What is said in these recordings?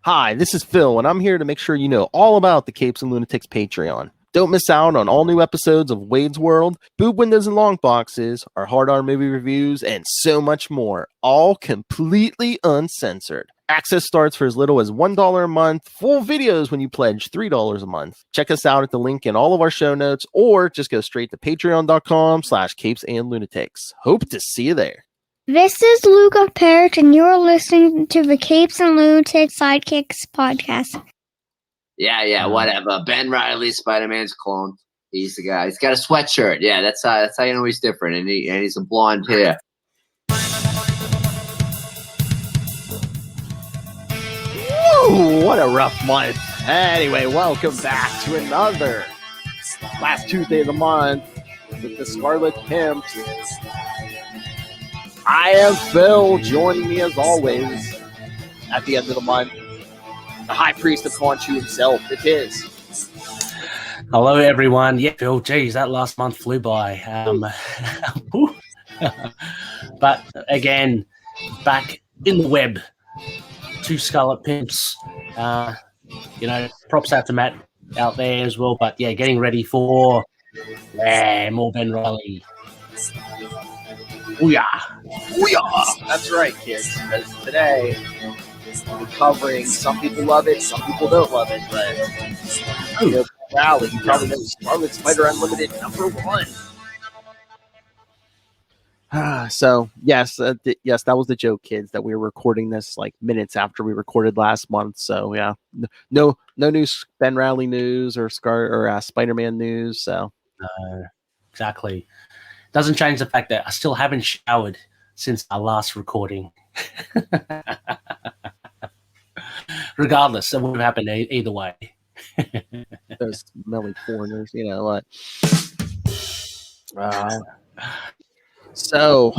Hi, this is Phil, and I'm here to make sure you know all about the Capes and Lunatics Patreon. Don't miss out on all new episodes of Wade's World, Boob Windows and Long Boxes, our Hard R movie reviews, and so much more, all completely uncensored. Access starts for as little as $1 a month, full videos when you pledge $3 a month. Check us out at the link in all of our show notes, or just go straight to patreon.com/Capes and Lunatics. Hope to see you there. This is Luca Perich, and you're listening to the Capes and Lunatics Sidekicks podcast. Yeah, whatever. Ben Reilly, Spider-Man's clone. He's the guy. He's got a sweatshirt. Yeah, that's how you know he's different, and he's a blonde hair. Woo, what a rough month. Anyway, welcome back to another last Tuesday of the month with the Scarlet Pimps. I am Phil. Joining me as always at the end of the month, the High Priest of Conchu himself. It is. Hello, everyone. Yeah, Phil. Geez, that last month flew by. But again, back in the web. 2 Scarlet Pimps. Props out to Matt out there as well. But yeah, getting ready for more Ben Reilly. Ooh, yeah. That's right, kids. Because today we're covering, some people love it, some people don't love it, but Rally, you probably know Scarlet Spider Unlimited #1. So yes, that was the joke, kids. That we were recording this like minutes after we recorded last month. So yeah, no new Ben Reilly news or Spider-Man news. So exactly. Doesn't change the fact that I still haven't showered since our last recording. Regardless of what happened, either way. Those smelly foreigners, you know what? So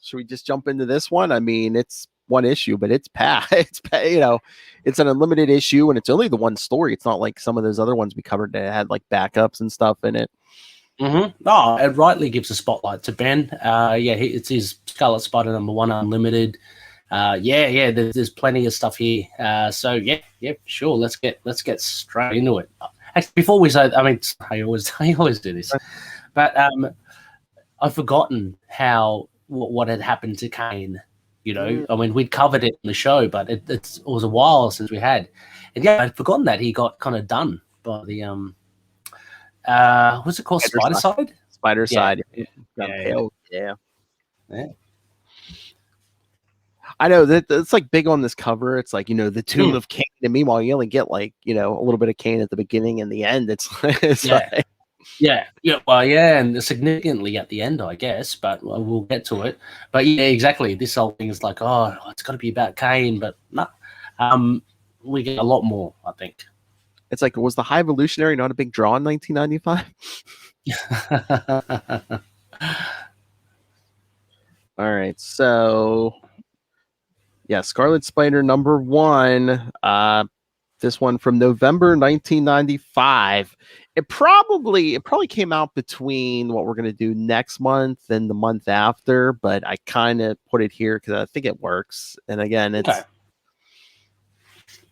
should we just jump into this one? I mean, it's one issue, but it's it's an unlimited issue, and it's only the one story. It's not like some of those other ones we covered that had like backups and stuff in it. Mm-hmm. Oh, it rightly gives a spotlight to Ben. It's his Scarlet Spider #1 Unlimited. There's plenty of stuff here. Sure. Let's get straight into it. Actually, before we say, I mean, I always do this, but I've forgotten what had happened to Kane. I mean, we'd covered it in the show, but it was a while since we had. And yeah, I'd forgotten that he got kind of done by the what's it called? Spider Side? Spider Side. Yeah. I know that it's like big on this cover. It's like, the Tomb of Kane, and meanwhile you only get like, a little bit of Kane at the beginning and the end. And significantly at the end, I guess, but we'll get to it. But yeah, exactly. This whole thing is like, oh, it's got to be about Kane, but no, we get a lot more, I think. It's like, was the High Evolutionary not a big draw in 1995? All right, so yeah, Scarlet Spider #1. This one from November 1995. It probably came out between what we're gonna do next month and the month after, but I kind of put it here because I think it works. And again, it's. Okay.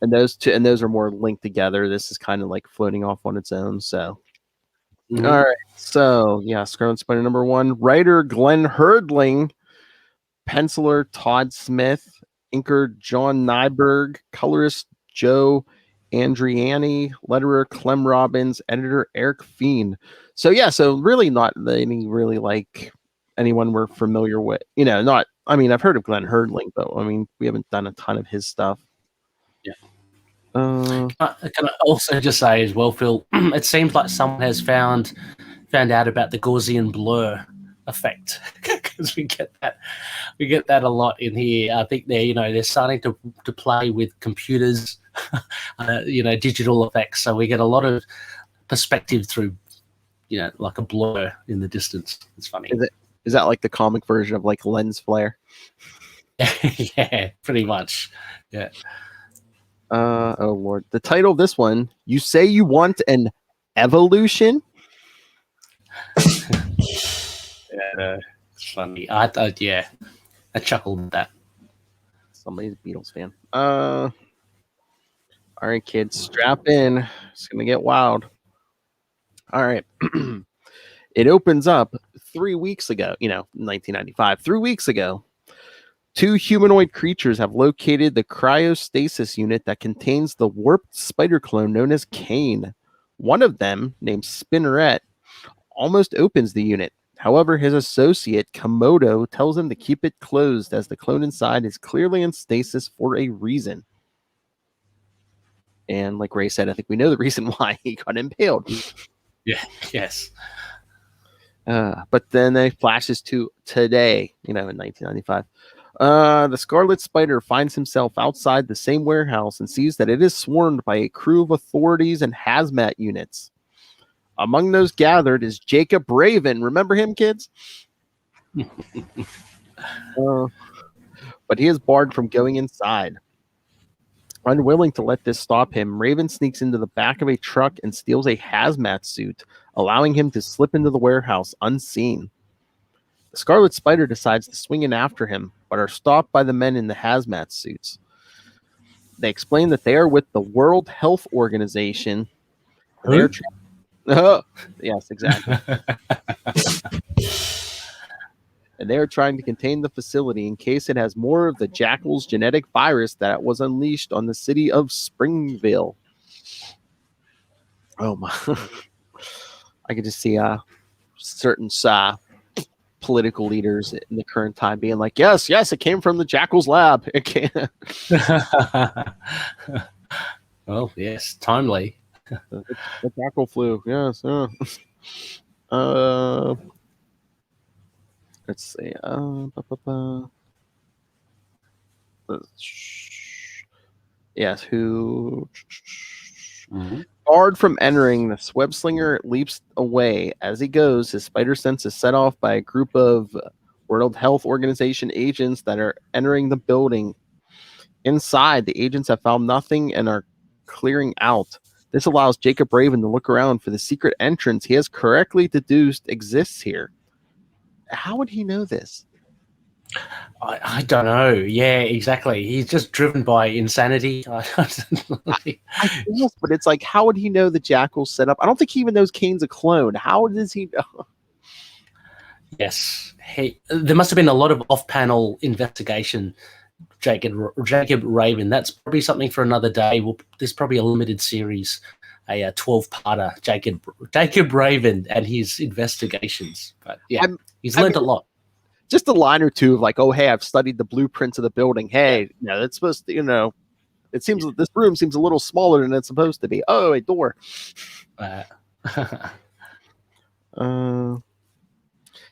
And those are more linked together. This is kind of like floating off on its own. So, All right. So yeah, Scarlet Spider #1. Writer Glenn Herdling, penciler Todd Smith, inker John Nyberg, colorist Joe Andriani, letterer Clem Robbins, editor Eric Fiend. So yeah, so really not any really like anyone we're familiar with. Not. I mean, I've heard of Glenn Herdling, but I mean, we haven't done a ton of his stuff. Yeah. Can I also just say as well, Phil, it seems like someone has found out about the Gaussian blur effect, because we get that a lot in here. I think they're starting to play with computers, digital effects, so we get a lot of perspective through like a blur in the distance. It's funny. Is that like the comic version of like lens flare? Yeah, pretty much. Yeah. Oh Lord. The title of this one, You Say You Want an Evolution? Yeah, it's funny. I chuckled at that. Somebody's a Beatles fan. All right, kids, strap in. It's gonna get wild. All right. It opens up 3 weeks ago, 1995. 3 weeks ago, two humanoid creatures have located the cryostasis unit that contains the warped spider clone known as Kane. One of them, named Spinneret, almost opens the unit. However, his associate, Komodo, tells him to keep it closed as the clone inside is clearly in stasis for a reason. And like Ray said, I think we know the reason why he got impaled. Yeah. Yes. But then it flashes to today, in 1995. The Scarlet Spider finds himself outside the same warehouse and sees that it is swarmed by a crew of authorities and hazmat units. Among those gathered is Jacob Raven. Remember him, kids? But he is barred from going inside. Unwilling to let this stop him, Raven sneaks into the back of a truck and steals a hazmat suit, allowing him to slip into the warehouse unseen. The Scarlet Spider decides to swing in after him, but are stopped by the men in the hazmat suits. They explain that they are with the World Health Organization. Yes, exactly. And they are trying to contain the facility in case it has more of the Jackal's genetic virus that was unleashed on the city of Springville. Oh my. I could just see certain political leaders in the current time being like, yes, it came from the Jackal's lab. It came. Well, yes, timely. The Jackal flu, yes. Let's see. Yes, who? Barred from entering, the web slinger leaps away. As he goes, his spider sense is set off by a group of World Health Organization agents that are entering the building. Inside, the agents have found nothing and are clearing out. This allows Jacob Raven to look around for the secret entrance he has correctly deduced exists here. How would he know this? I don't know. Yeah, exactly. He's just driven by insanity. I guess, but it's like, how would he know the Jackal's set up? I don't think he even knows Kane's a clone. How does he know? Yes. There must have been a lot of off-panel investigation, Jacob Raven. That's probably something for another day. There's probably a limited series, a 12-parter, Jacob Raven and his investigations. But yeah, he's learned a lot. Just a line or two of like, oh, hey, I've studied the blueprints of the building. Hey, that's supposed to, it seems this room seems a little smaller than it's supposed to be. Oh, a door.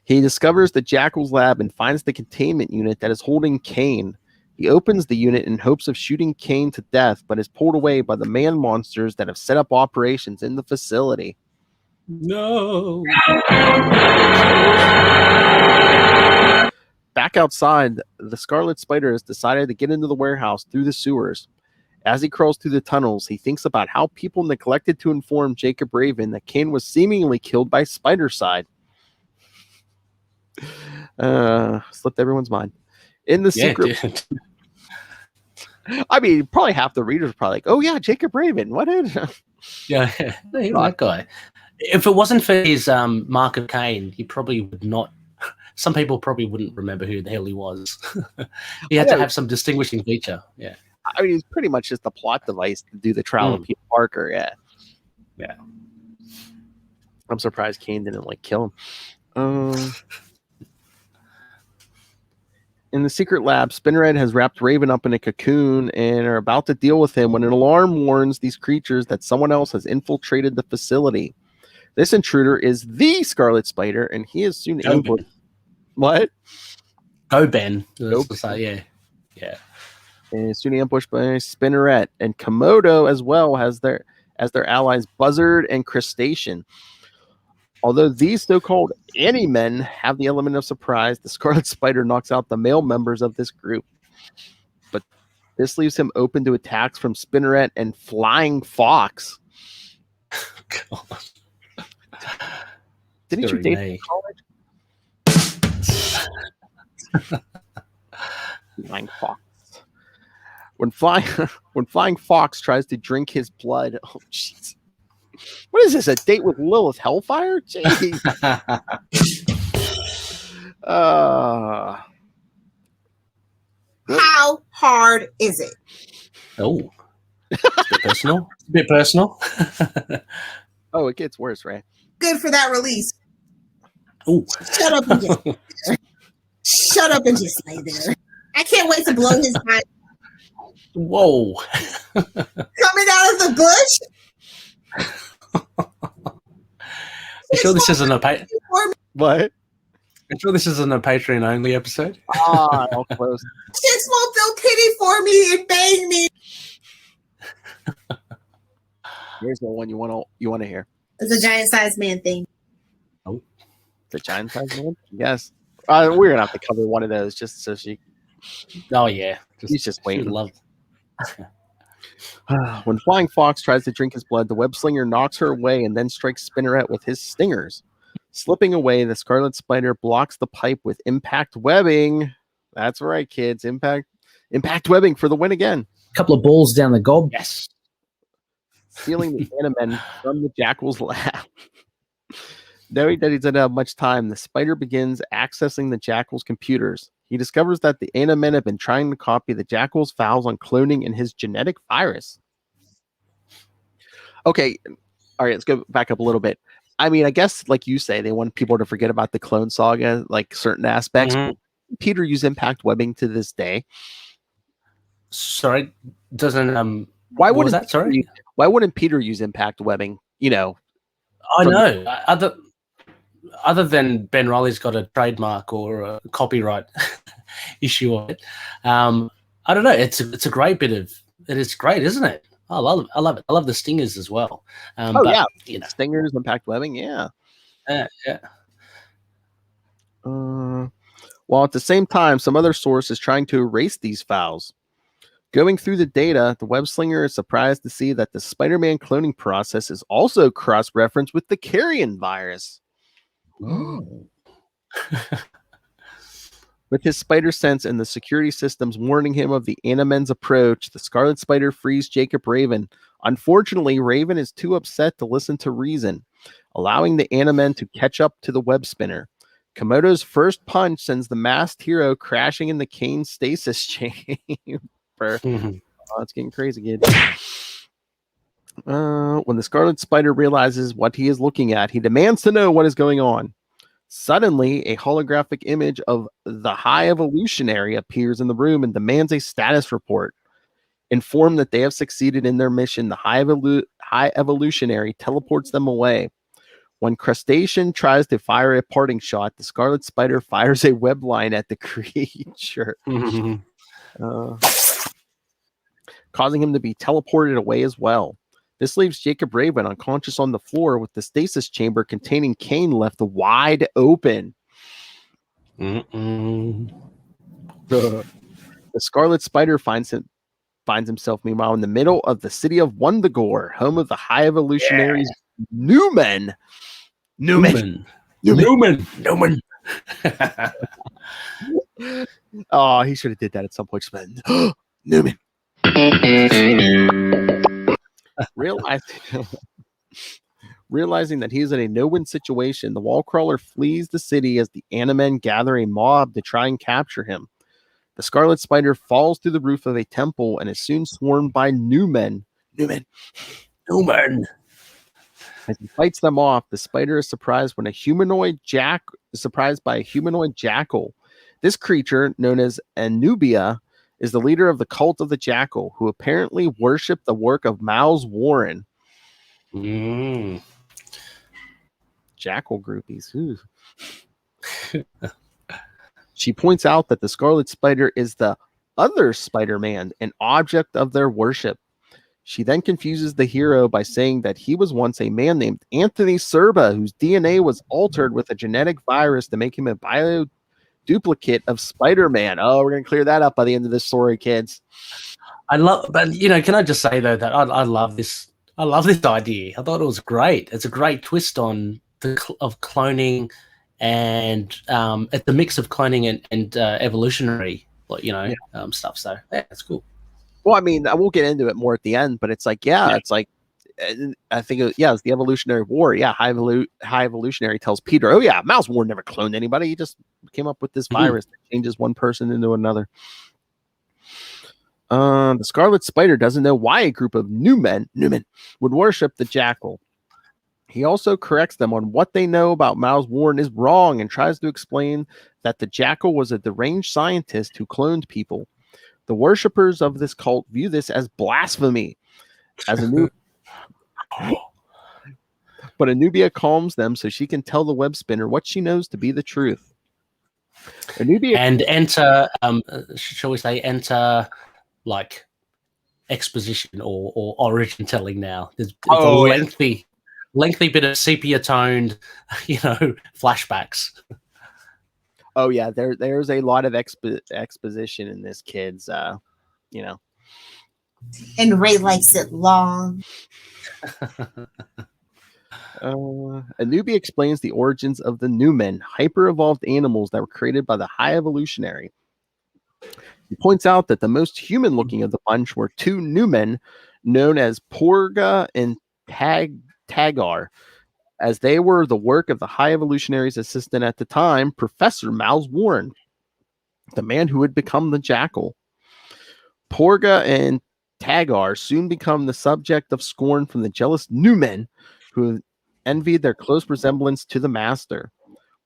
He discovers the Jackal's lab and finds the containment unit that is holding Kane. He opens the unit in hopes of shooting Kane to death, but is pulled away by the man monsters that have set up operations in the facility. No. Back outside, the Scarlet Spider has decided to get into the warehouse through the sewers. As he crawls through the tunnels, he thinks about how people neglected to inform Jacob Raven that Kane was seemingly killed by Spiderside. Slipped everyone's mind. In the secret... I mean, probably half the readers are probably like, oh yeah, Jacob Raven. What is Yeah, that guy. If it wasn't for his Mark of Cain, he probably would not. Some people probably wouldn't remember who the hell he was. He had to have some distinguishing feature. Yeah. I mean, he's pretty much just a plot device to do the trial of Peter Parker. Yeah. I'm surprised Kane didn't kill him. In the secret lab, Spinneret has wrapped Raven up in a cocoon and are about to deal with him when an alarm warns these creatures that someone else has infiltrated the facility. This intruder is the Scarlet Spider, and he is soon ambushed. What? Go Ben. Yeah. And is soon ambushed by Spinneret and Komodo as well as their allies Buzzard and Crustacean. Although these so-called Anti-Men have the element of surprise, the Scarlet Spider knocks out the male members of this group. But this leaves him open to attacks from Spinneret and Flying Fox. God. Didn't you date in college? Flying Fox. When Flying Fox tries to drink his blood. Oh, jeez. What is this? A date with Lilith Hellfire? Jeez. How hard is it? Oh, it's a bit personal. It's a bit personal. Oh, it gets worse, right? Good for that release. Oh, Shut up and just shut up and just lay there. I can't wait to blow his mind. whoa! Coming out of the bush. You sure this isn't a What? I'm sure this isn't a Patreon only episode. Ah, all close. Chicks won't feel pity for me and bang me. Here's the one you want to hear. It's a giant sized man thing. The giant size one? Yes. We're gonna have to cover one of those just so she. Oh yeah, He's just waiting. Love. When Flying Fox tries to drink his blood, the web slinger knocks her away and then strikes Spinneret with his stingers. Slipping away, the Scarlet Spider blocks the pipe with impact webbing. That's right, kids. Impact webbing for the win again. Couple of balls down the gob. Yes. Stealing the Animen from the Jackal's lab. Knowing that he doesn't have much time, the spider begins accessing the Jackal's computers. He discovers that the Animen have been trying to copy the Jackal's files on cloning in his genetic virus. Okay, all right, let's go back up a little bit. I mean, I guess, like you say, they want people to forget about the clone saga, like certain aspects. Mhm. Peter used impact webbing to this day. Sorry, doesn't Why what was wouldn't that? Sorry, Why wouldn't Peter use impact webbing? You know, I from- know. Other than Ben Riley's got a trademark or a copyright issue on it, I don't know. It's a great bit of. It is great, isn't it? I love it. I love the stingers as well. oh but, yeah, you know, stingers, impact webbing, yeah. yeah. While at the same time, some other source is trying to erase these files. Going through the data, the web slinger is surprised to see that the Spider-Man cloning process is also cross-referenced with the carrion virus. With his spider sense and the security systems warning him of the Animen's approach, the Scarlet Spider frees Jacob Raven. Unfortunately, Raven is too upset to listen to reason, allowing the Animen to catch up to the web spinner. Komodo's first punch sends the masked hero crashing in the Kane stasis chamber. Oh, it's getting crazy, kid. When the Scarlet Spider realizes what he is looking at, he demands to know what is going on. Suddenly, a holographic image of the High Evolutionary appears in the room and demands a status report. Informed that they have succeeded in their mission, the High Evolutionary teleports them away. When Crustacean tries to fire a parting shot, the Scarlet Spider fires a web line at the creature, causing him to be teleported away as well. This leaves Jacob Raven unconscious on the floor with the stasis chamber containing Kane left wide open. The Scarlet Spider finds himself, meanwhile, in the middle of the city of Wundagore, home of the High Evolutionaries Newman. Oh, he should have did that at some point. Newman. Realizing that he is in a no-win situation, the Wallcrawler flees the city as the Animen gather a mob to try and capture him. The Scarlet Spider falls through the roof of a temple and is soon swarmed by Newmen. As he fights them off, the spider is surprised by a humanoid jackal. This creature, known as Anubia, is the leader of the cult of the Jackal, who apparently worship the work of Miles Warren. Jackal groupies. She points out that the Scarlet Spider is the other Spider-Man, an object of their worship. She then confuses the hero by saying that he was once a man named Anthony Serba, whose DNA was altered with a genetic virus to make him a bio-duplicate of Spider-Man. Oh, we're going to clear that up by the end of this story, kids. But can I just say though that I love this. I love this idea. I thought it was great. It's a great twist on of cloning and the mix of cloning and evolutionary, stuff. So yeah, it's cool. Well, I mean, I won't get into it more at the end, but it's like, yeah. It's like, I think, it's the Evolutionary War. Yeah, High Evolutionary tells Peter, oh yeah, Miles Warren never cloned anybody. He just came up with this virus that changes one person into another. The Scarlet Spider doesn't know why a group of new men would worship the Jackal. He also corrects them on what they know about Miles Warren is wrong and tries to explain that the Jackal was a deranged scientist who cloned people. The worshippers of this cult view this as blasphemy. But Anubia calms them so she can tell the web spinner what she knows to be the truth. Anubia and enter, shall we say, enter like exposition or origin telling now. There's a lengthy bit of sepia toned, flashbacks. Oh yeah, there's a lot of exposition in this, kids. And Rey likes it long. Anubia explains the origins of the Numen, hyper-evolved animals that were created by the High Evolutionary. He points out that the most human-looking of the bunch were two Numen known as Porga and Tagar, as they were the work of the High Evolutionary's assistant at the time, Professor Miles Warren, the man who had become the Jackal. Porga and Tagar soon become the subject of scorn from the jealous Numen, who envied their close resemblance to the Master.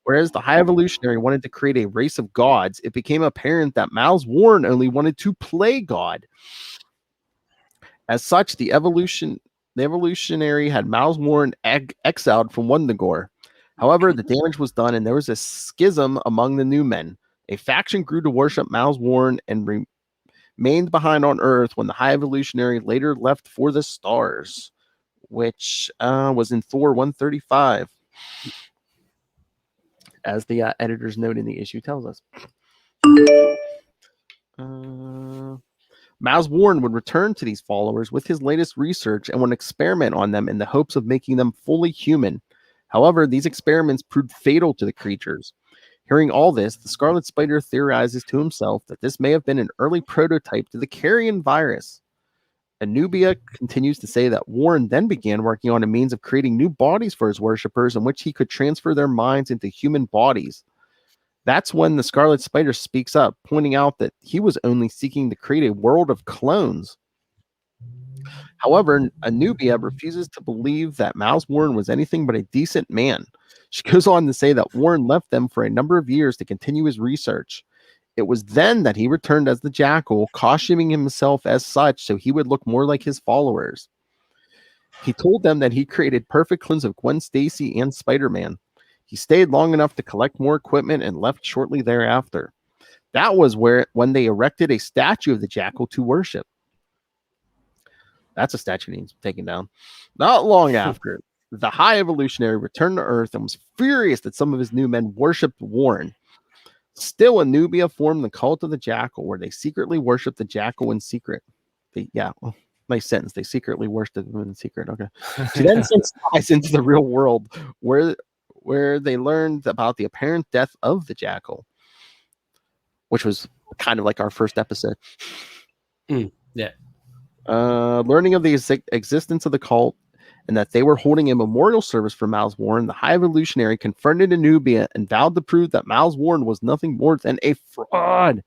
Whereas the High Evolutionary wanted to create a race of gods, it became apparent that Miles Warren only wanted to play God. As such, the Evolutionary had Miles Warren exiled from Wundagore. However, the damage was done, and there was a schism among the new men. A faction grew to worship Miles Warren and remained behind on Earth when the High Evolutionary later left for the stars, which was in Thor 135, as the editor's note in the issue tells us. Miles Warren would return to these followers with his latest research and would experiment on them in the hopes of making them fully human. However, these experiments proved fatal to the creatures. Hearing all this, the Scarlet Spider theorizes to himself that this may have been an early prototype to the carrion virus. Anubia continues to say that Warren then began working on a means of creating new bodies for his worshippers in which he could transfer their minds into human bodies. That's when the Scarlet Spider speaks up, pointing out that he was only seeking to create a world of clones. However, Anubia refuses to believe that Miles Warren was anything but a decent man. She goes on to say that Warren left them for a number of years to continue his research. It was then that he returned as the Jackal, costuming himself as such so he would look more like his followers. He told them that he created perfect clones of Gwen Stacy and Spider-Man. He stayed long enough to collect more equipment and left shortly thereafter. That was when they erected a statue of the Jackal to worship. That's a statue that needs taken down. Not long after, the High Evolutionary returned to Earth and was furious that some of his new men worshipped Warren. Still, Anubia formed the cult of the Jackal, where they secretly worshipped the Jackal in secret. Nice sentence. They secretly worshipped him in secret. Okay. She then sends spies into the real world, where they learned about the apparent death of the Jackal, which was kind of like our first episode. Yeah. Learning of the existence of the cult and that they were holding a memorial service for Miles Warren, the High Evolutionary confronted Anubia and vowed to prove that Miles Warren was nothing more than a fraud.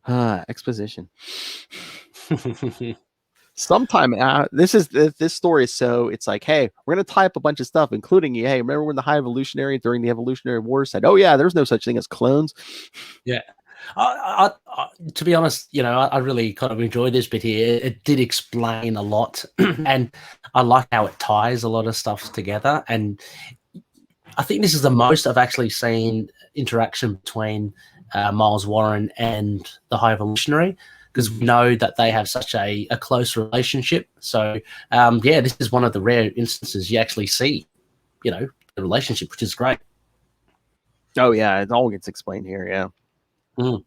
Exposition. Sometime this story is so it's like, hey, we're gonna tie up a bunch of stuff, including hey, remember when the High Evolutionary during the Evolutionary War said, oh yeah, there's no such thing as clones. Yeah. I, to be honest, I really kind of enjoyed this bit here. It did explain a lot, and I like how it ties a lot of stuff together. And I think this is the most I've actually seen interaction between Miles Warren and the High Evolutionary, because we know that they have such a close relationship. So, this is one of the rare instances you actually see, the relationship, which is great. Oh, yeah, it all gets explained here, yeah. Mm.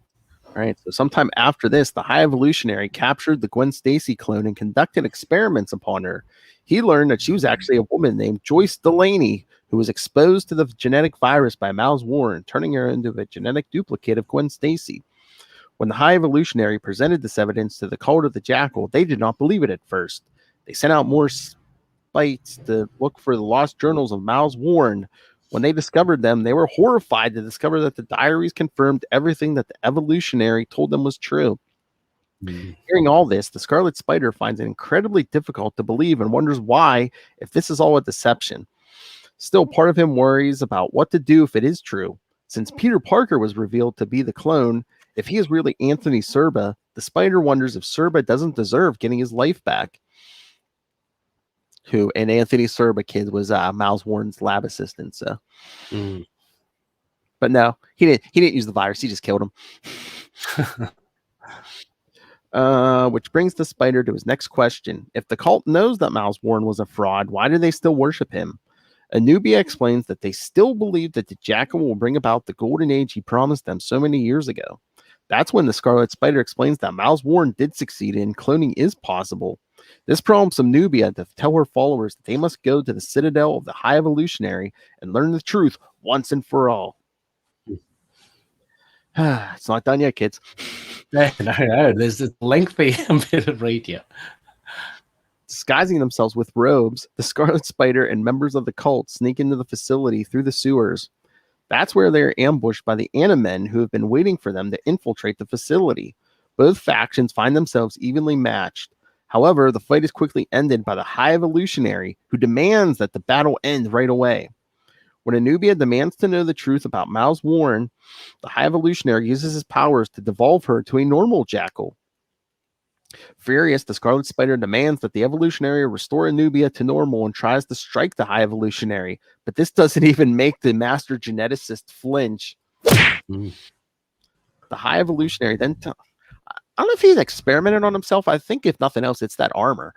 Right. So sometime after this, the High Evolutionary captured the Gwen Stacy clone and conducted experiments upon her. He learned that she was actually a woman named Joyce Delaney, who was exposed to the genetic virus by Miles Warren, turning her into a genetic duplicate of Gwen Stacy. When the High Evolutionary presented this evidence to the cult of the Jackal, they did not believe it at first. They sent out more spies to look for the lost journals of Miles Warren. When they discovered them, they were horrified to discover that the diaries confirmed everything that the Evolutionary told them was true. Hearing all this, the Scarlet Spider finds it incredibly difficult to believe and wonders why, if this is all a deception. Still, part of him worries about what to do if it is true. Since Peter Parker was revealed to be the clone, if he is really Anthony Serba, the Spider wonders if Serba doesn't deserve getting his life back. And Anthony Serba, kid, was Miles Warren's lab assistant. So, but no, he didn't use the virus. He just killed him. Which brings the Spider to his next question. If the cult knows that Miles Warren was a fraud, why do they still worship him? Anubia explains that they still believe that the Jackal will bring about the golden age he promised them so many years ago. That's when the Scarlet Spider explains that Miles Warren did succeed and cloning is possible. This prompts Anubia to tell her followers that they must go to the Citadel of the High Evolutionary and learn the truth once and for all. It's not done yet, kids. No, there's a lengthy bit of read here. Disguising themselves with robes, the Scarlet Spider and members of the cult sneak into the facility through the sewers. That's where they're ambushed by the Animen, who have been waiting for them to infiltrate the facility. Both factions find themselves evenly matched. However, the fight is quickly ended by the High Evolutionary, who demands that the battle end right away. When Anubia demands to know the truth about Miles Warren, the High Evolutionary uses his powers to devolve her to a normal Jackal. Furious, the Scarlet Spider demands that the Evolutionary restore Anubia to normal and tries to strike the High Evolutionary, but this doesn't even make the Master Geneticist flinch. The High Evolutionary then... I don't know if he's experimented on himself. I think, if nothing else, it's that armor.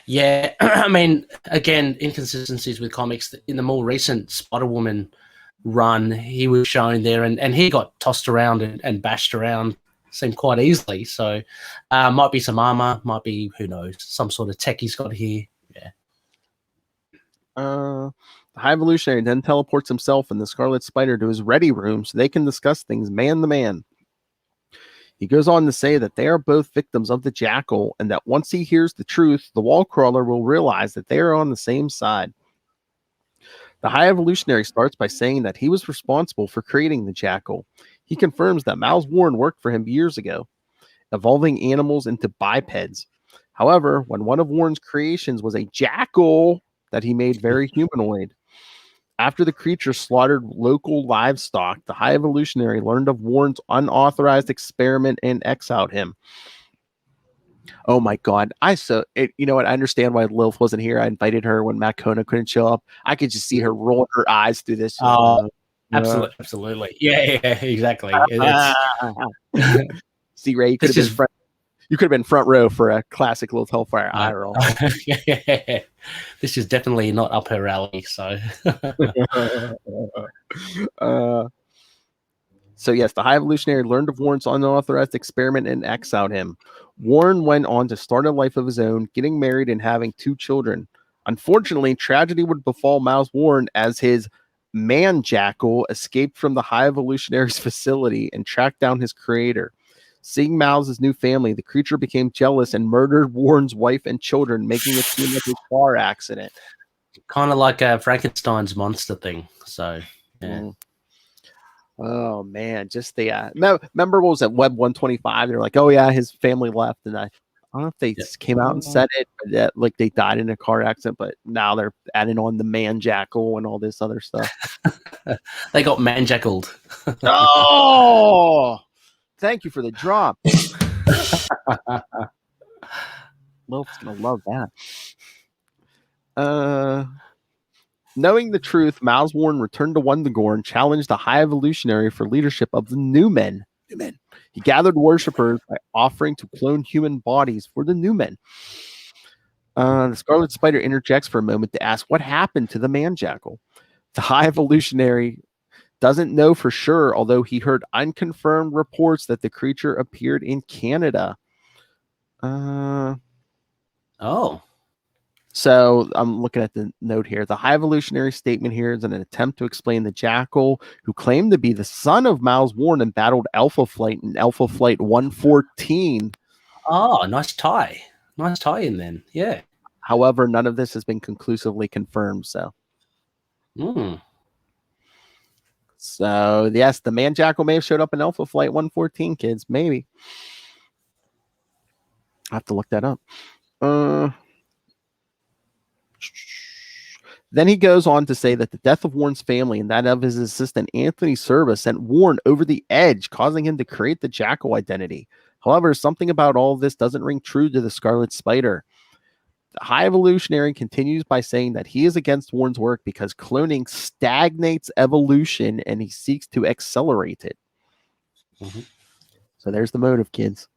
Yeah, I mean, again, inconsistencies with comics. In the more recent Spider-Woman run, he was shown there, and he got tossed around and bashed around, seemed quite easily. So, might be some armor, might be, who knows, some sort of tech he's got here. Yeah. The High Evolutionary then teleports himself and the Scarlet Spider to his ready room so they can discuss things man to man. He goes on to say that they are both victims of the Jackal and that once he hears the truth, the wall crawler will realize that they are on the same side. The High Evolutionary starts by saying that he was responsible for creating the Jackal. He confirms that Miles Warren worked for him years ago, evolving animals into bipeds. However, when one of Warren's creations was a jackal that he made very humanoid. After the creature slaughtered local livestock, the High Evolutionary learned of Warren's unauthorized experiment and exiled him. Oh my God. You know what? I understand why Lilith wasn't here. I invited her when Matt Kona couldn't show up. I could just see her rolling her eyes through this. Absolutely. Yeah, exactly. See, Ray, you could have been front row for a classic Lilith Hellfire eye roll. Yeah. This is definitely not up her alley. So, so yes, the High Evolutionary learned of Warren's unauthorized experiment and exiled him. Warren went on to start a life of his own, getting married and having 2 children. Unfortunately, tragedy would befall Miles Warren as his man Jackal escaped from the High Evolutionary's facility and tracked down his creator. Seeing Miles' new family, the creature became jealous and murdered Warren's wife and children, making it seem like a car accident. Kind of like a Frankenstein's monster thing. So, yeah. Oh man, just the remember what was at Web 125? They're like, oh yeah, his family left, and I don't know if they came out and said it, but that, like they died in a car accident, but now they're adding on the man Jackal and all this other stuff. They got man jackaled. Oh. Thank you for the drop. Lilith's gonna love that. Knowing the truth, Miles Warren returned to Wundagore and challenged the High Evolutionary for leadership of the New Men. He gathered worshippers by offering to clone human bodies for the New Men. The Scarlet Spider interjects for a moment to ask what happened to the man Jackal. The High Evolutionary doesn't know for sure, although he heard unconfirmed reports that the creature appeared in Canada. Oh. So I'm looking at the note here. The high evolutionary statement here is an attempt to explain the jackal who claimed to be the son of Miles Warren and battled Alpha Flight in Alpha Flight 114. Oh, nice tie. Nice tie in then. Yeah. However, none of this has been conclusively confirmed. So yes, the man jackal may have showed up in Alpha Flight 114, kids. Maybe. I have to look that up. Then he goes on to say that the death of Warren's family and that of his assistant Anthony Serva sent Warren over the edge, causing him to create the jackal identity. However, something about all of this doesn't ring true to the Scarlet Spider. The High Evolutionary continues by saying that he is against Warren's work because cloning stagnates evolution and he seeks to accelerate it. Mm-hmm. So there's the motive, kids.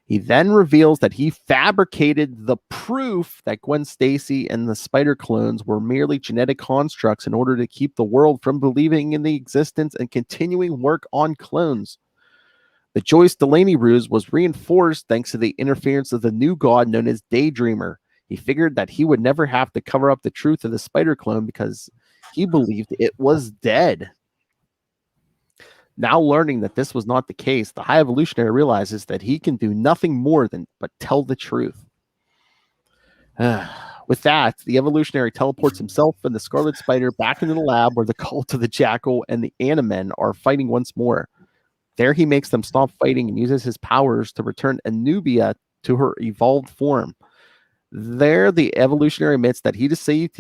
He then reveals that he fabricated the proof that Gwen Stacy and the spider clones were merely genetic constructs in order to keep the world from believing in the existence and continuing work on clones. The Joyce Delaney ruse was reinforced thanks to the interference of the new god known as Daydreamer. He figured that he would never have to cover up the truth of the spider clone because he believed it was dead. Now learning that this was not the case, the High Evolutionary realizes that he can do nothing more than but tell the truth. With that, the Evolutionary teleports himself and the Scarlet Spider back into the lab where the cult of the Jackal and the Animen are fighting once more. There he makes them stop fighting and uses his powers to return Anubia to her evolved form. There, the Evolutionary admits that he deceived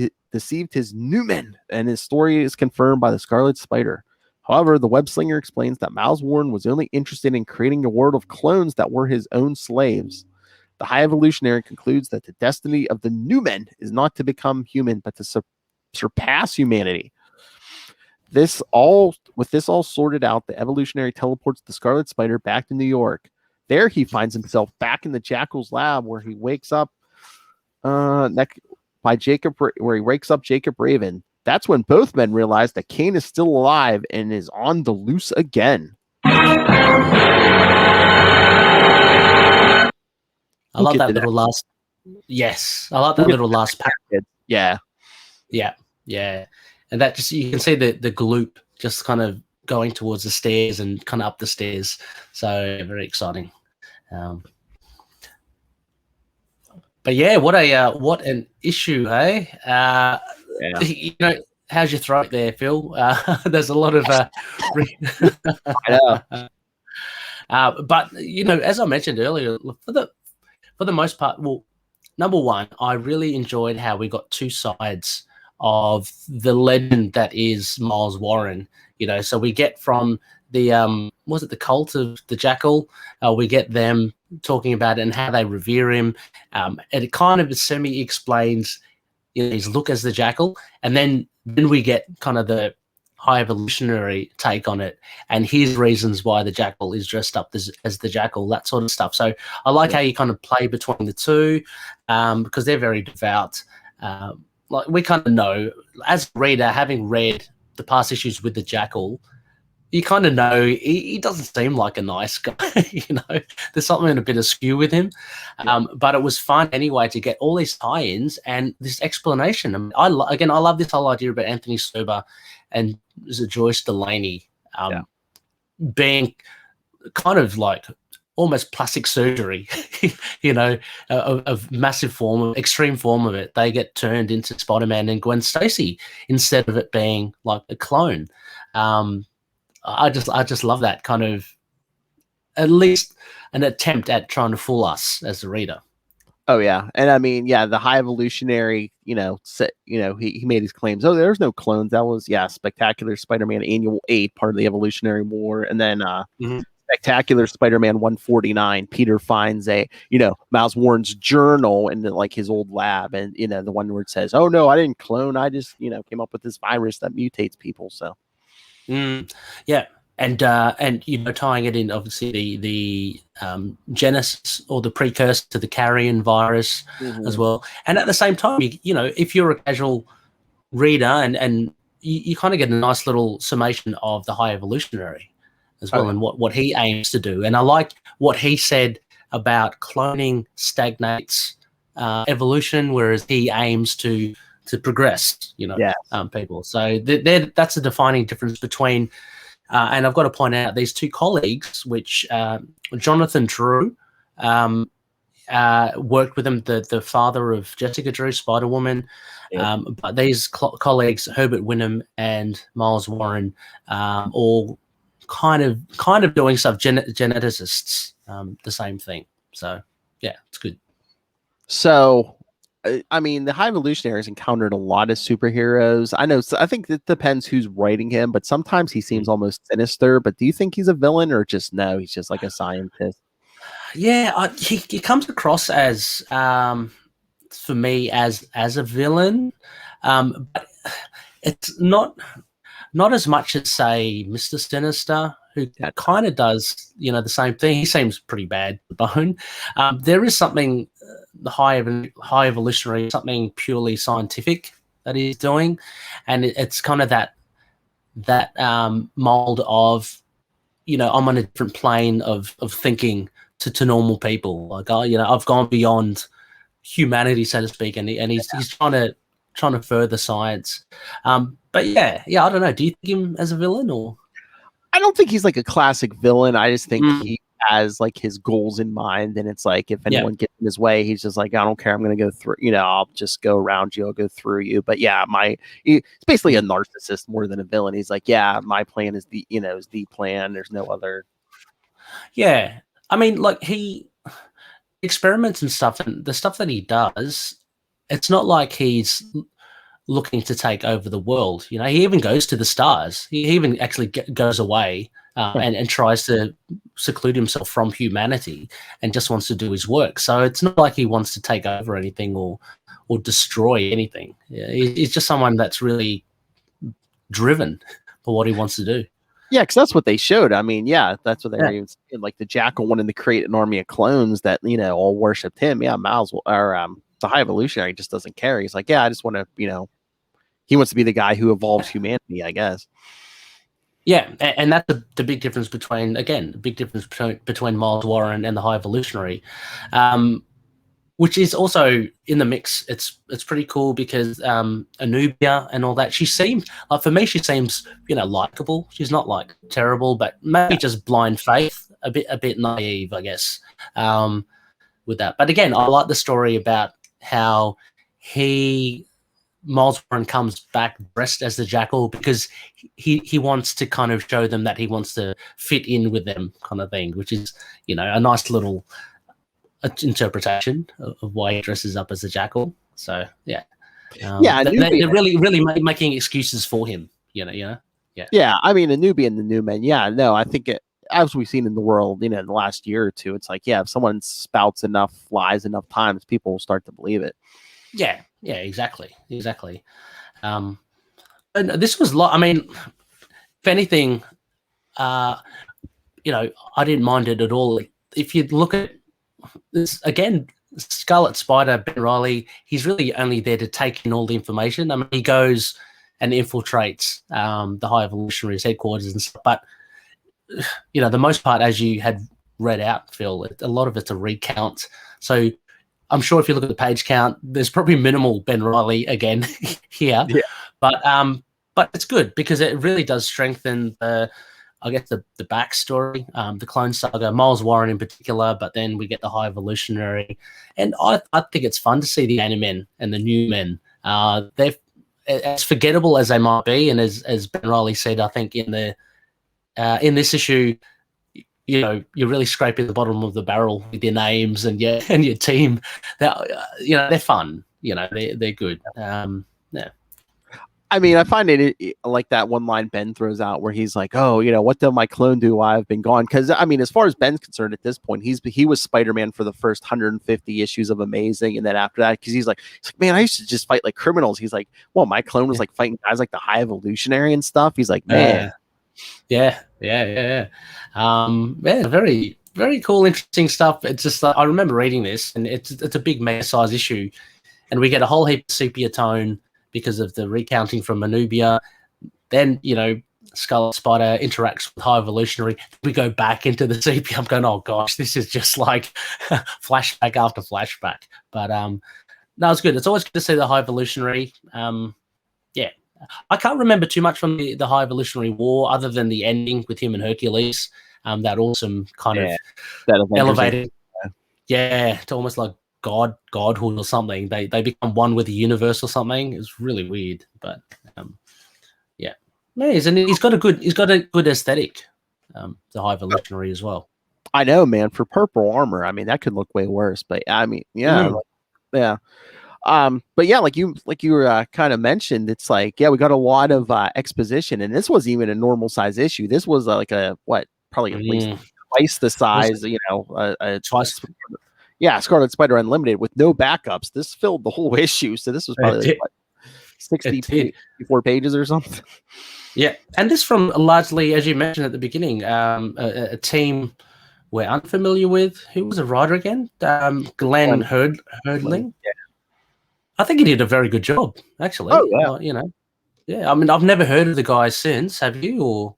his Newman, and his story is confirmed by the Scarlet Spider. However, the web-slinger explains that Miles Warren was only interested in creating a world of clones that were his own slaves. The High Evolutionary concludes that the destiny of the Newmen is not to become human, but to surpass humanity. With this all sorted out, the Evolutionary teleports the Scarlet Spider back to New York. There, he finds himself back in the Jackal's lab, where he wakes up where he wakes up Jacob Raven. That's when both men realize that Kane is still alive and is on the loose again. I love that little last. Yes, I like that little last pack. Yeah. And that just, you can see the gloop just kind of going towards the stairs and kind of up the stairs. So very exciting. But yeah, what an issue, hey? You know, how's your throat there, Phil? There's a lot of I know. But you know, as I mentioned earlier, for the most part, well, number one, I really enjoyed how we got two sides of the legend that is Miles Warren. You know, so we get from the was it the cult of the Jackal? We get them talking about it and how they revere him, and it kind of semi explains his look as the Jackal, and then we get kind of the High Evolutionary take on it and his reasons why the Jackal is dressed up as the Jackal, that sort of stuff. So I like how you kind of play between the two, because they're very devout. Like we kind of know, as a reader, having read the past issues with the Jackal, you kind of know he doesn't seem like a nice guy. You know, there's something a bit askew with him. But it was fun anyway to get all these tie-ins and this explanation. I mean, I love this whole idea about Anthony Serva and Joyce Delaney being kind of like almost plastic surgery, you know, of massive form, extreme form of it. They get turned into Spider-Man and Gwen Stacy instead of it being like a clone. I just love that kind of, at least an attempt at trying to fool us as the reader. Oh yeah, and I mean, yeah, the High Evolutionary, he made his claims. Oh, there's no clones. That was Spectacular Spider-Man Annual 8, part of the Evolutionary War, and then Spectacular Spider-Man 149. Peter finds Miles Warren's journal in like his old lab, and the one where it says, "Oh no, I didn't clone. I just came up with this virus that mutates people." So. Yeah, and tying it in, obviously the genesis or the precursor to the carrion virus as well. And at the same time, if you're a casual reader and you kind of get a nice little summation of the High Evolutionary as well, and what he aims to do. And I like what he said about cloning stagnates evolution, whereas he aims to progress, Yes. people. So that's a defining difference between, and I've got to point out these two colleagues, which Jonathan Drew worked with him, the father of Jessica Drew, Spider-Woman. Yep. But these colleagues, Herbert Wyndham and Miles Warren, all kind of doing stuff, geneticists, the same thing. So yeah, it's good. So, I mean, the High Evolutionaries encountered a lot of superheroes. I think it depends who's writing him, but sometimes he seems almost sinister. But do you think he's a villain, or just no? He's just like a scientist. Yeah, he comes across as, for me, as a villain, but it's not as much as, say, Mr. Sinister, who kind of does, the same thing. He seems pretty bad to the bone. There is something, the high evolutionary, something purely scientific that he's doing, and it's kind of that mold of, I'm on a different plane of thinking to normal people. Like, I've gone beyond humanity, so to speak, and he's trying to further science. But yeah, I don't know. Do you think him as a villain, or? I don't think he's like a classic villain. I just think he has like his goals in mind, and it's like if anyone gets in his way, he's just like, I don't care. I'm going to go through. I'll just go around you. I'll go through you. But yeah, it's basically a narcissist more than a villain. He's like, yeah, my plan is the plan. There's no other. Yeah, I mean, like he experiments and stuff, and the stuff that he does, it's not like he's looking to take over the world. He even goes to the stars. He even actually goes away and tries to seclude himself from humanity and just wants to do his work. So it's not like he wants to take over anything or destroy anything. Yeah, he's just someone that's really driven for what he wants to do. Yeah, because that's what they showed. I mean, yeah, that's what they were even saying. Like the Jackal wanted to create an army of clones that all worshipped him. Yeah, Miles or the High Evolutionary just doesn't care. He's like, yeah, I just want to, he wants to be the guy who evolves humanity, I guess. Yeah, and that's the big difference between Miles Warren and the High Evolutionary, which is also in the mix. It's pretty cool because Anubia and all that. She seems for me, she seems likable. She's not like terrible, but maybe just blind faith, a bit naive, I guess, with that. But again, I like the story about how Miles Warren comes back dressed as the Jackal because he wants to kind of show them that he wants to fit in with them, kind of thing, which is a nice little interpretation of why he dresses up as a Jackal. So yeah, they're really making excuses for him. Yeah. I mean, Anubia and the New Men. Yeah, no, I think as we've seen in the world, in the last year or two, it's like, yeah, if someone spouts enough lies enough times, people will start to believe it. Yeah, exactly. And this was I mean, if anything, I didn't mind it at all. If you look at this again, Scarlet Spider, Ben Reilly, he's really only there to take in all the information. I mean, he goes and infiltrates the High Evolutionaries headquarters and stuff. But the most part, as you had read out, Phil, a lot of it's a recount. So I'm sure if you look at the page count, there's probably minimal Ben Reilly again here. Yeah. But it's good because it really does strengthen the backstory, the Clone Saga, Miles Warren in particular, but then we get the High Evolutionary. And I think it's fun to see the Animen and the New Men. They're as forgettable as they might be, and as Ben Reilly said, I think in this issue, you're really scraping the bottom of the barrel with your names and your team. They're fun. They're good. Yeah. I mean, I find it like that one line Ben throws out where he's like, "Oh, what did my clone do while I've been gone?" Because I mean, as far as Ben's concerned at this point, he was Spider-Man for the first 150 issues of Amazing, and then after that, because he's like, "Man, I used to just fight like criminals." He's like, "Well, my clone was like fighting guys like the High Evolutionary and stuff." He's like, "Man, yeah. Very, very cool, interesting stuff." It's just I remember reading this, and it's a big mega size issue, and we get a whole heap of sepia tone because of the recounting from Anubia. Then, Scarlet Spider interacts with High Evolutionary. We go back into the sepia. I'm going, oh gosh, this is just like flashback after flashback. But no, it's good. It's always good to see the High Evolutionary. Yeah, I can't remember too much from the High Evolutionary War other than the ending with him and Hercules. That awesome kind of that elevated, to almost like godhood or something. They become one with the universe or something. It's really weird, but yeah, and he's got a good aesthetic. The High Evolutionary as well. I know, man. For purple armor, I mean that could look way worse, but I mean, yeah, yeah. But yeah, like you were kind of mentioned, it's like, yeah, we got a lot of exposition, and this wasn't even a normal size issue. This was like probably at least twice the size, Twice. Yeah, Scarlet Spider Unlimited with no backups. This filled the whole issue, so this was probably like, 64 pages or something. Yeah, and this from largely, as you mentioned at the beginning, a team we're unfamiliar with. Who was the writer again? Glenn Herdling. Yeah. I think he did a very good job, actually. Oh, yeah. Yeah. I mean, I've never heard of the guy since. Have you? Or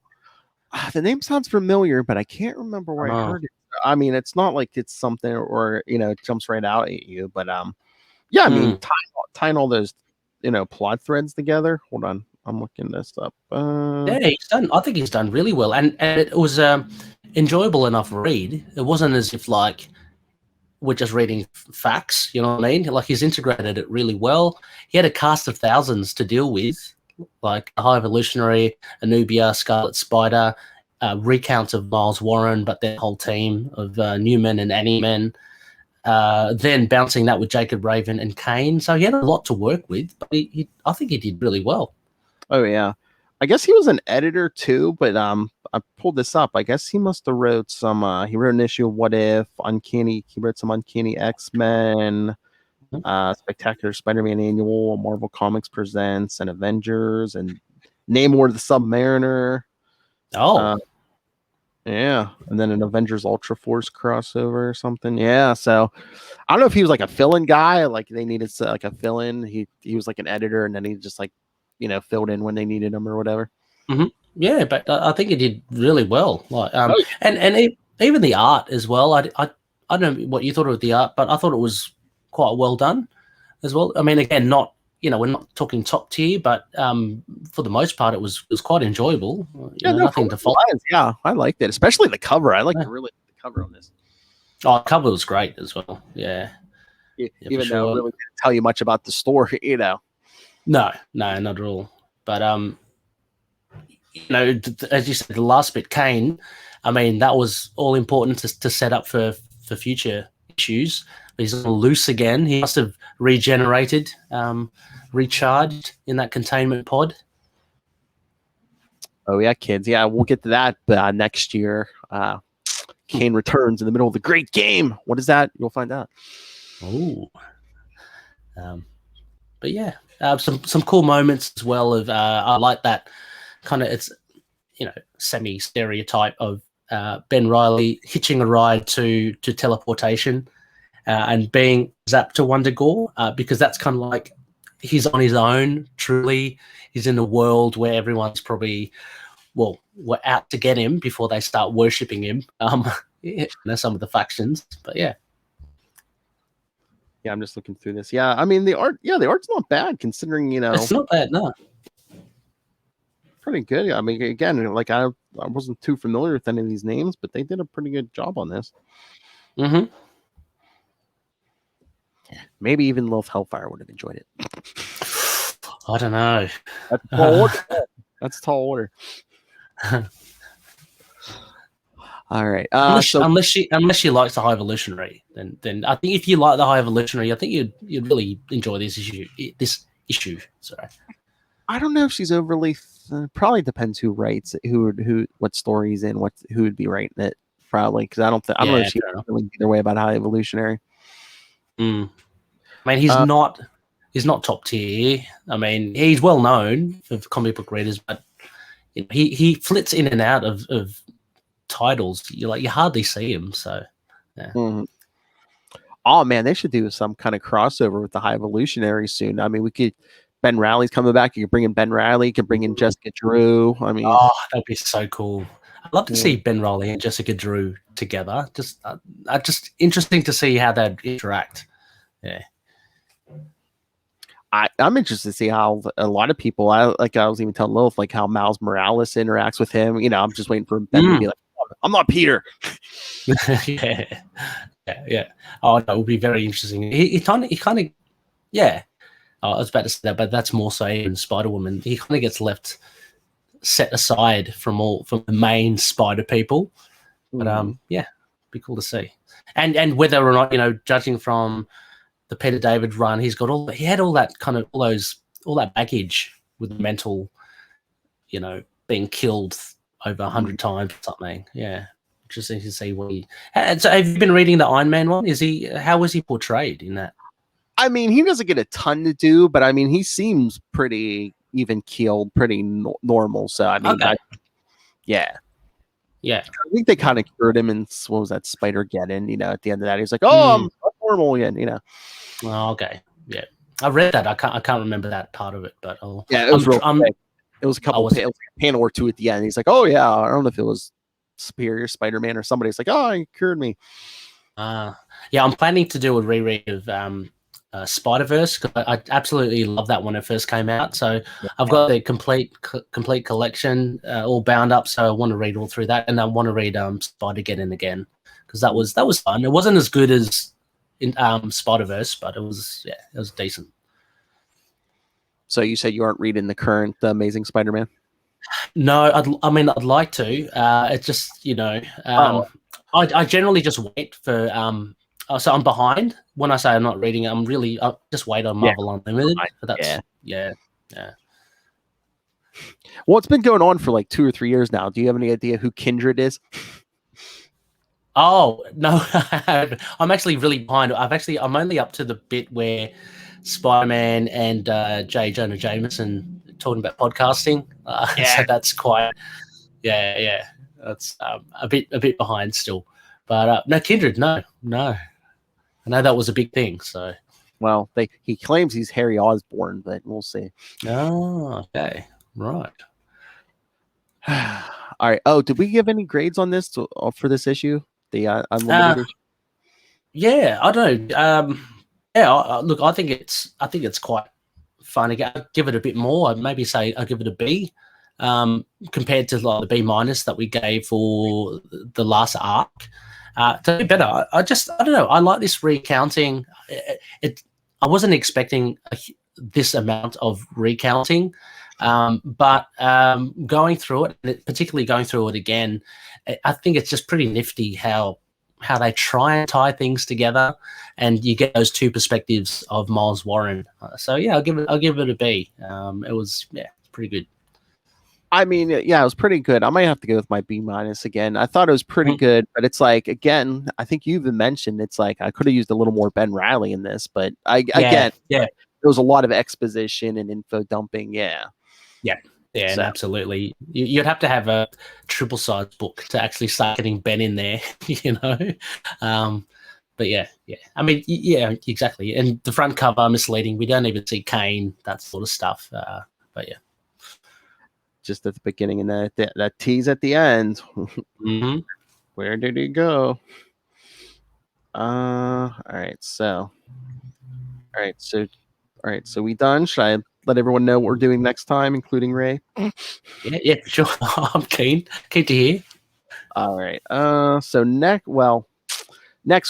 the name sounds familiar, but I can't remember where I heard it. I mean, it's not like it's something or it jumps right out at you, but yeah. I mean, tying all those plot threads together. Hold on, I'm looking this up. Yeah, I think he's done really well, and it was enjoyable enough read. It wasn't as if like we're just reading facts, you know what I mean? Like he's integrated it really well. He had a cast of thousands to deal with, like High Evolutionary, Anubia, Scarlet Spider, recounts of Miles Warren, but their whole team of Newman and Annie-Men, then bouncing that with Jacob Raven and Kane. So he had a lot to work with, but I think he did really well. Oh, yeah. I guess he was an editor too, but I pulled this up. I guess he must have wrote some. He wrote an issue of What If, Uncanny. He wrote some Uncanny X-Men, Spectacular Spider-Man Annual, Marvel Comics Presents, and Avengers, and Namor the Submariner. Yeah, and then an Avengers Ultra Force crossover or something. Yeah, so I don't know if he was like a fill-in guy, like they needed like a fill-in. He was like an editor, and then he just like filled in when they needed him or whatever. Mm-hmm. Yeah, but I think he did really well. Like, and even the art as well. I don't know what you thought of the art, but I thought it was quite well done as well. I mean, again, not we're not talking top tier, but for the most part, it was quite enjoyable. Nothing to fault. Yeah, I liked it, especially the cover. I liked the cover on this. Oh, the cover was great as well. Yeah, even though it really didn't tell you much about the story, No, not at all. But as you said, the last bit, Kane. I mean, that was all important to set up for future issues. He's loose again. He must have regenerated, recharged in that containment pod. Oh yeah, kids. Yeah, we'll get to that next year. Kane returns in the middle of the great game. What is that? You'll find out. Oh. But yeah, some cool moments as well. Of I like that kind of it's semi stereotype of Ben Reilly hitching a ride to teleportation and being zapped to Wonder Gore because that's kind of like he's on his own. Truly, he's in a world where everyone's probably we're out to get him before they start worshipping him. Some of the factions, but yeah. Yeah, I'm just looking through this. Yeah, I mean the art's not bad considering it's not bad, no. Pretty good. I mean, again, like I wasn't too familiar with any of these names, but they did a pretty good job on this. Mm-hmm. Maybe even Lilith Hellfire would have enjoyed it. I don't know. That's a tall order. That's a tall order. All right. Unless she likes the High Evolutionary, then I think if you like the High Evolutionary, I think you'd really enjoy this issue. Sorry. I don't know if she's overly. Probably depends who writes it, who what story's in, who would be writing it. Probably because I don't know if she's feeling either way about High Evolutionary. I mean, he's not top tier. I mean, he's well known for comic book readers, but he flits in and out of titles. You hardly see him. So, yeah. Mm-hmm. Oh man, they should do some kind of crossover with the High Evolutionary soon. I mean, we could Ben Reilly's coming back. You can bring in Ben Reilly. You can bring in Jessica Drew. I mean, that'd be so cool. I'd love to see Ben Reilly and Jessica Drew together. Just interesting to see how they'd interact. Yeah. I'm interested to see how a lot of people, I was even telling Lilith, like how Miles Morales interacts with him. You know, I'm just waiting for Ben to be like, I'm not Peter. yeah. Oh, that would be very interesting. He kind of, yeah. I was about to say that, but that's more so in Spider-Woman. He kind of gets set aside from the main Spider people. But yeah, be cool to see. And whether or not, judging from the Peter David run, he had all that kind of all that baggage with the mental, being killed over 100 times or something. Yeah. Interesting to see what so have you been reading the Iron Man one? How was he portrayed in that? I mean, he doesn't get a ton to do, but I mean, he seems pretty even keeled, pretty normal. So I mean, yeah. I think they kind of cured him in what was that, Spider-Geddon? At the end of that, he's like, "Oh, I'm normal again." Oh, okay, yeah. I read that. I can't remember that part of it, but it was it was a couple. It was like a panel or two at the end. He's like, "Oh yeah, I don't know if it was Superior Spider-Man or somebody's like, oh, he cured me." Yeah, I'm planning to do a reread of Spider-Verse because I absolutely love that when it first came out. So I've got the complete collection all bound up. So I want to read all through that, and I want to read Spider-Geddon again because that was fun. It wasn't as good as in Spider-Verse, but it was decent. So you said you aren't reading the current Amazing Spider-Man? No, I'd like to. It's just I generally just wait for so I'm behind. When I say I'm not reading it, I just wait on Marvel Unlimited. But that's yeah. Well, it's been going on for like 2 or 3 years now. Do you have any idea who Kindred is? Oh no, I'm actually really behind. I'm only up to the bit where Spider-Man and J. Jonah Jameson talking about podcasting. So that's quite that's a bit behind still. But no, Kindred, no. I know that was a big thing. So, well, he claims he's Harry Osborn, but we'll see. Oh, okay, right. All right. Oh, did we give any grades on this for this issue? The Unlimited issue? Yeah, I don't know. Look, I think it's quite fun. I'll give it a bit more. I'd maybe say I'll give it a B. Compared to like the B- that we gave for the last arc. To be better, I don't know. I like this recounting. I wasn't expecting this amount of recounting, but going through it, particularly going through it again, I think it's just pretty nifty how they try and tie things together, and you get those two perspectives of Miles Warren. So yeah, I'll give it a B. It was pretty good. I mean, it was pretty good. I might have to go with my B- again. I thought it was pretty good, but it's like, again, I think you even mentioned it's like I could have used a little more Ben Reilly in this, but there was a lot of exposition and info dumping. And absolutely. You'd have to have a triple-sized book to actually start getting Ben in there, But yeah. I mean, exactly. And the front cover misleading. We don't even see Kane, that sort of stuff. But yeah. Just at the beginning and that tease at the end. Where did he go? All right. So we done. Should I let everyone know what we're doing next time, including Ray? Yeah, sure. I'm keen to hear. All right. So next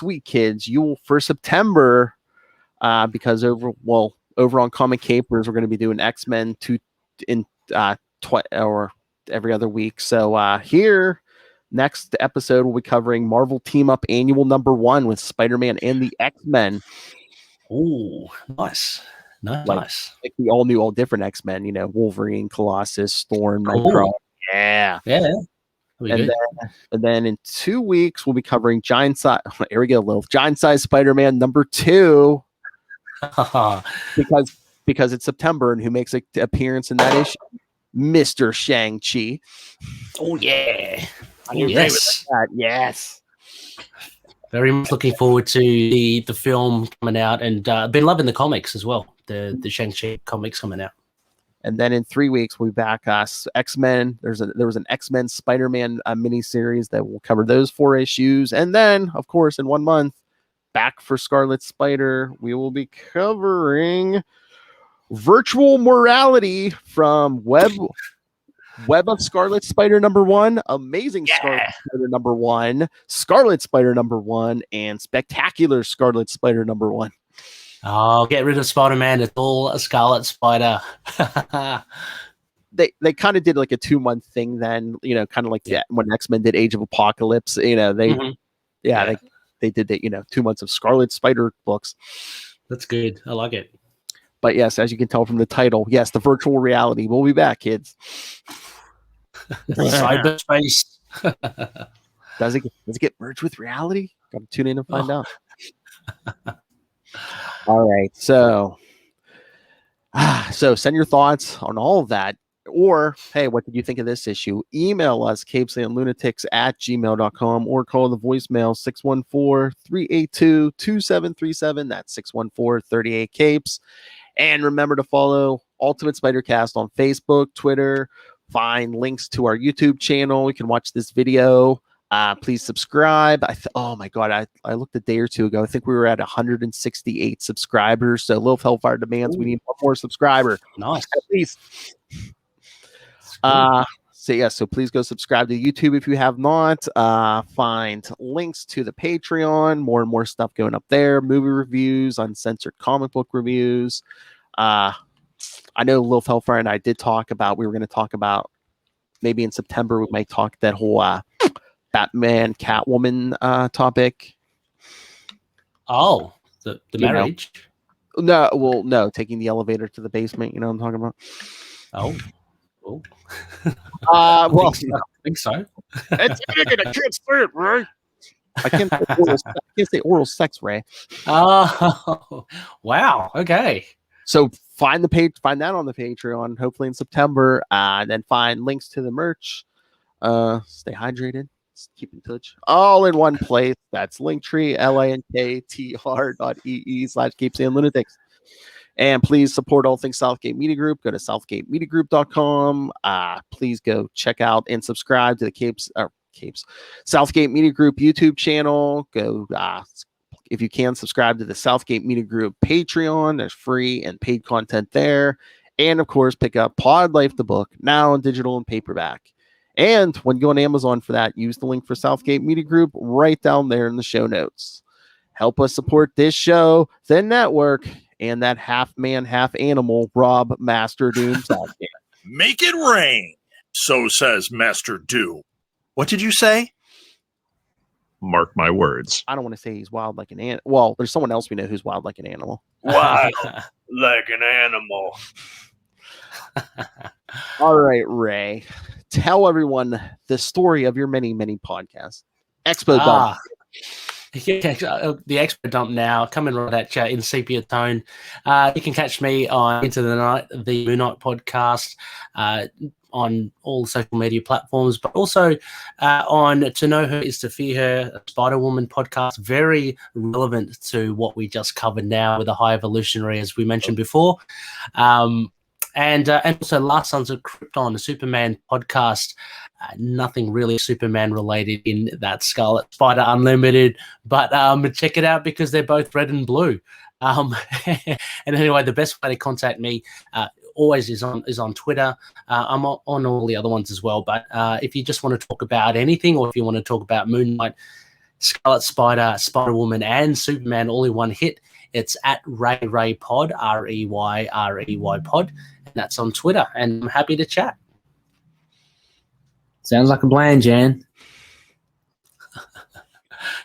week, kids, for September, because over on Comic Capers, we're going to be doing X-Men or every other week. So here, next episode, we'll be covering Marvel Team Up Annual #1 with Spider-Man and the X-Men. Oh, nice. Nice. Like the all new, all different X-Men, Wolverine, Colossus, Storm, Nightcrawler. Yeah. And then in 2 weeks, we'll be covering Giant Size. Here we go, Lil. Giant Size Spider-Man #2. because it's September, and who makes an appearance in that issue? Mr. Shang-Chi. Oh yeah. Yes. Very much looking forward to the film coming out, and been loving the comics as well. The Shang-Chi comics coming out. And then in 3 weeks, we'll be back. X-Men. There was an X-Men Spider-Man miniseries that will cover those 4 issues. And then, of course, in 1 month, back for Scarlet Spider, we will be covering Virtual Morality from Web of Scarlet Spider #1, Amazing Scarlet Spider #1, Scarlet Spider #1, and Spectacular Scarlet Spider #1. Oh, get rid of Spider-Man. It's all a Scarlet Spider. They kind of did like a 2-month thing then, kind of like when X-Men did Age of Apocalypse, they did that, 2 months of Scarlet Spider books. That's good. I like it. But yes, as you can tell from the title, yes, the virtual reality. We'll be back, kids. Cyberspace. Does it get merged with reality? Got to tune in and find out. All right, so send your thoughts on all of that, or hey, what did you think of this issue? Email us capesandlunatics@gmail.com or call the voicemail 614-382-2737. That's 614-38-capes. And remember to follow Ultimate Spider-Cast on Facebook, Twitter. Find links to our YouTube channel. You can watch this video. Please subscribe. Oh my God, I looked a day or two ago. I think we were at 168 subscribers. So Little Hellfire demands we need one more subscriber. Nice. At least. So please go subscribe to YouTube if you have not. Find links to the Patreon. More and more stuff going up there. Movie reviews, uncensored comic book reviews. I know Little Hellfire and I did talk about. We were going to talk about maybe in September we might talk that whole Batman Catwoman topic. Oh, the marriage. No, taking the elevator to the basement. You know what I'm talking about? Oh. Well, I think so. I can't say it, Ray. I can't say oral sex, Ray. Oh, wow. Okay. So find that on the Patreon, hopefully in September, and then find links to the merch. Stay hydrated. Keep in touch. All in one place. That's Linktree, linktr.ee/capesandlunatics. And please support all things Southgate Media Group. Go to southgatemediagroup.com. Please go check out and subscribe to the Southgate Media Group YouTube channel. Go, if you can, subscribe to the Southgate Media Group Patreon. There's free and paid content there. And of course, pick up Pod Life the book, now in digital and paperback. And when you go on Amazon for that, use the link for Southgate Media Group right down there in the show notes. Help us support this show, the network, and that half man, half animal, Rob Master Doom Southgate. Make it rain, so says Master Doom. What did you say? Mark my words. I don't want to say he's wild like an animal. Well, there's someone else we know who's wild like an animal. Wild like an animal. All right, Ray. Tell everyone the story of your many, many podcasts. Expo Dump. Yeah, the Expo Dump now, coming right at you in sepia tone. You can catch me on Into the Night, the Moon Knight podcast, on all social media platforms, but also on To Know Her Is to Fear Her, a Spider-Woman podcast, very relevant to what we just covered now with the High Evolutionary, as we mentioned before. And also Last Sons of Krypton, a Superman podcast. Nothing really Superman related in that Scarlet Spider Unlimited, but check it out because they're both red and blue. And anyway, the best way to contact me always is on Twitter. I'm on all the other ones as well. But if you just want to talk about anything, or if you want to talk about Moon Knight, Scarlet Spider, Spider-Woman, and Superman all in one hit, it's at ReyRey Pod, ReyRey Pod, and that's on Twitter. And I'm happy to chat. Sounds like a plan, Jan.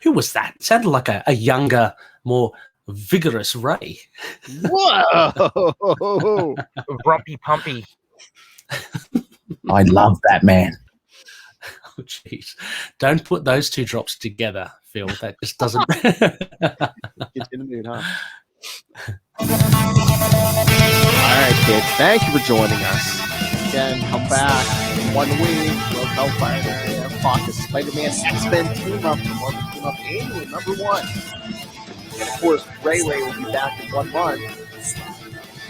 Who was that? Sounded like a younger, more vigorous Ray. Whoa! Rumpy Pumpy. I love that man. Oh, jeez. Don't put those two drops together, Phil. That just doesn't... Get in the mood, huh? All right, kids. Thank you for joining us. Again, come back in 1 week. We'll Hellfire. o'clock, the Spider-Man X-Men team up, the Marvel team up annual number 1. And of course, ReyRey will be back in 1 month.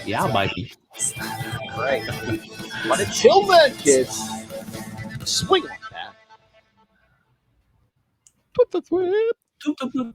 Yeah, baby. Right. But until then, kids, swing like that. Put the whip.